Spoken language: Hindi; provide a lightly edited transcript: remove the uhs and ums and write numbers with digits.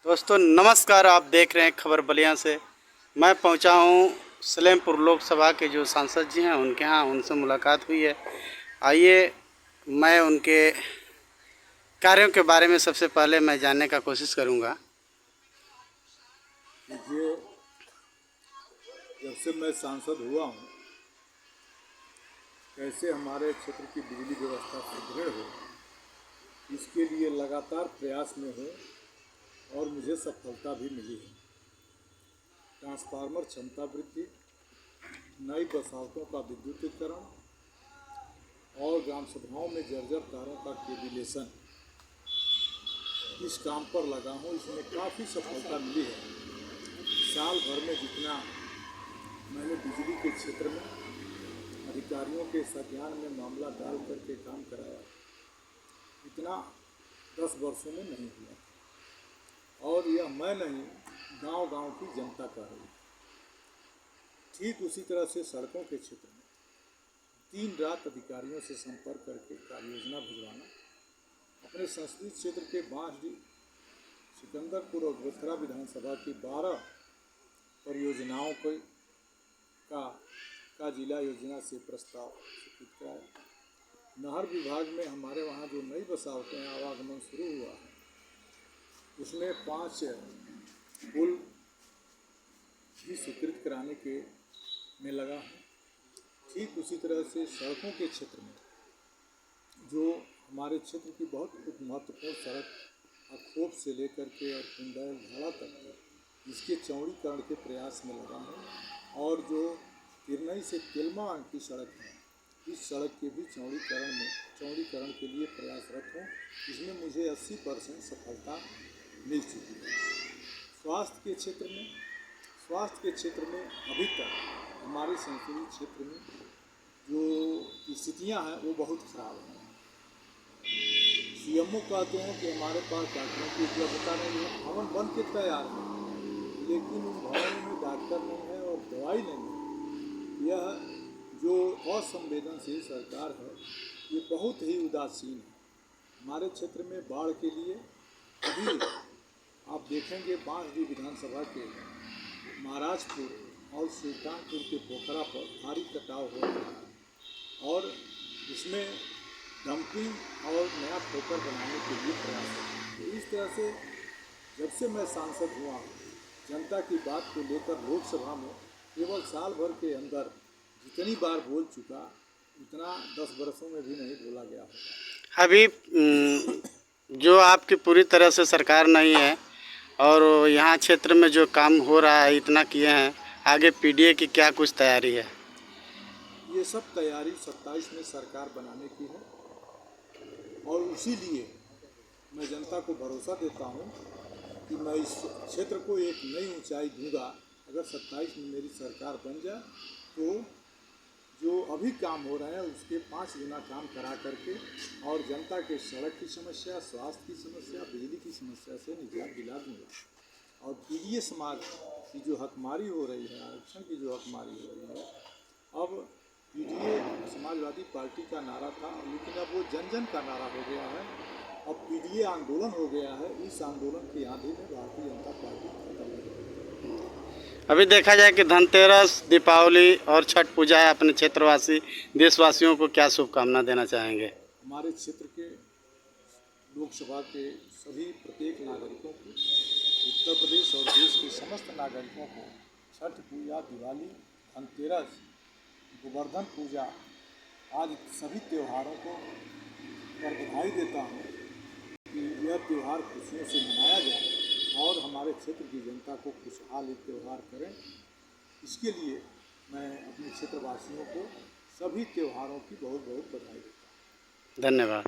दोस्तों नमस्कार, आप देख रहे हैं खबर बलिया से। मैं पहुंचा हूं सलेमपुर लोकसभा के जो सांसद जी हैं उनके यहाँ, उनसे मुलाकात हुई है। आइए मैं उनके कार्यों के बारे में सबसे पहले मैं जानने का कोशिश करूंगा। ये जब से मैं सांसद हुआ हूँ, कैसे हमारे क्षेत्र की बिजली व्यवस्था सुदृढ़ हो, इसके लिए लगातार प्रयास में हूँ और मुझे सफलता भी मिली है। ट्रांसफार्मर क्षमता वृद्धि, नई बसावटों का विद्युतीकरण और ग्राम सभाओं में जर्जर तारों का केबिलेशन, इस काम पर लगा हूँ। इसमें काफ़ी सफलता मिली है। साल भर में जितना मैंने बिजली के क्षेत्र में अधिकारियों के संज्ञान में मामला डाल करके काम कराया, इतना 10 वर्षों में नहीं हुआ। और यह मैं नहीं, गांव-गांव की जनता कर रही है। ठीक उसी तरह से सड़कों के क्षेत्र में दिन रात अधिकारियों से संपर्क करके कार्य योजना भिजवाना, अपने संसदीय क्षेत्र के बांसडीह, सिकंदरपुर और गोथरा विधानसभा की 12 परियोजनाओं का जिला योजना से प्रस्ताव स्वीकृत कराया। नहर विभाग में हमारे वहाँ जो नई बसावटें आवागमन शुरू हुआ है, उसमें 5 पुल भी स्वीकृत कराने के में लगा है। ठीक उसी तरह से सड़कों के क्षेत्र में जो हमारे क्षेत्र की बहुत महत्वपूर्ण सड़क अखोप से लेकर के और कुंडल झाड़ा तक है, इसके चौड़ीकरण के प्रयास में लगा हूँ। और जो तिरनई से तिलमा की सड़क है, इस सड़क के भी चौड़ीकरण के लिए प्रयासरत हूँ। इसमें मुझे 80% सफलता मिल चुकी है। स्वास्थ्य के क्षेत्र में अभी तक हमारे संसदीय क्षेत्र में जो स्थितियाँ हैं वो बहुत ख़राब हैं। सीएमओ कहते हैं कि हमारे पास डॉक्टरों की उपलब्धता नहीं है। भवन बन के तैयार है, लेकिन उन भवनों में डॉक्टर नहीं है और दवाई नहीं है। यह जो असंवेदनशील सरकार है, ये बहुत ही उदासीन है। हमारे क्षेत्र में बाढ़ के लिए अभी आप देखेंगे बांसडीह विधानसभा के महाराजपुर और सुल्तानपुर के पोखरा पर भारी कटाव हो रहा है और इसमें डंपिंग और नया पोखर बनाने के लिए प्रयास है। तो इस तरह से जब से मैं सांसद हुआ, जनता की बात को लेकर लोकसभा में केवल साल भर के अंदर जितनी बार बोल चुका, उतना 10 वर्षों में भी नहीं बोला गया होगा। अभी जो आपकी पूरी तरह से सरकार नहीं है और यहाँ क्षेत्र में जो काम हो रहा है इतना किए हैं, आगे पीडीए की क्या कुछ तैयारी है? ये सब तैयारी 27 में सरकार बनाने की है और उसी लिए मैं जनता को भरोसा देता हूँ कि मैं इस क्षेत्र को एक नई ऊंचाई दूंगा। अगर 27 में मेरी सरकार बन जाए तो जो अभी काम हो रहे हैं उसके 5 गुना काम करा करके और जनता के सड़क की समस्या, स्वास्थ्य की समस्या, बिजली की समस्या से निजात दिला दूँगा। और पीडीए समाज की जो हकमारी हो रही है, आरक्षण की जो हकमारी हो रही है, अब पीडीए समाजवादी पार्टी का नारा था, लेकिन अब वो जन जन का नारा हो गया है। अब पीडीए आंदोलन हो गया है। इस आंदोलन की आंधी में भारतीय जनता पार्टी खत्म हो गई। अभी देखा जाए कि धनतेरस, दीपावली और छठ पूजा है, अपने क्षेत्रवासी देशवासियों को क्या शुभकामना देना चाहेंगे? हमारे क्षेत्र के लोकसभा के सभी प्रत्येक नागरिकों को, उत्तर प्रदेश और देश के समस्त नागरिकों को छठ पूजा, दिवाली, धनतेरस, गोवर्धन पूजा आदि सभी त्योहारों को पर बधाई देता हूँ कि यह त्यौहार खुशियों से मनाया जाए और हमारे क्षेत्र की जनता को खुशहाल एक त्यौहार करें। इसके लिए मैं अपने क्षेत्रवासियों को सभी त्योहारों की बहुत बहुत बधाई देता हूँ। धन्यवाद।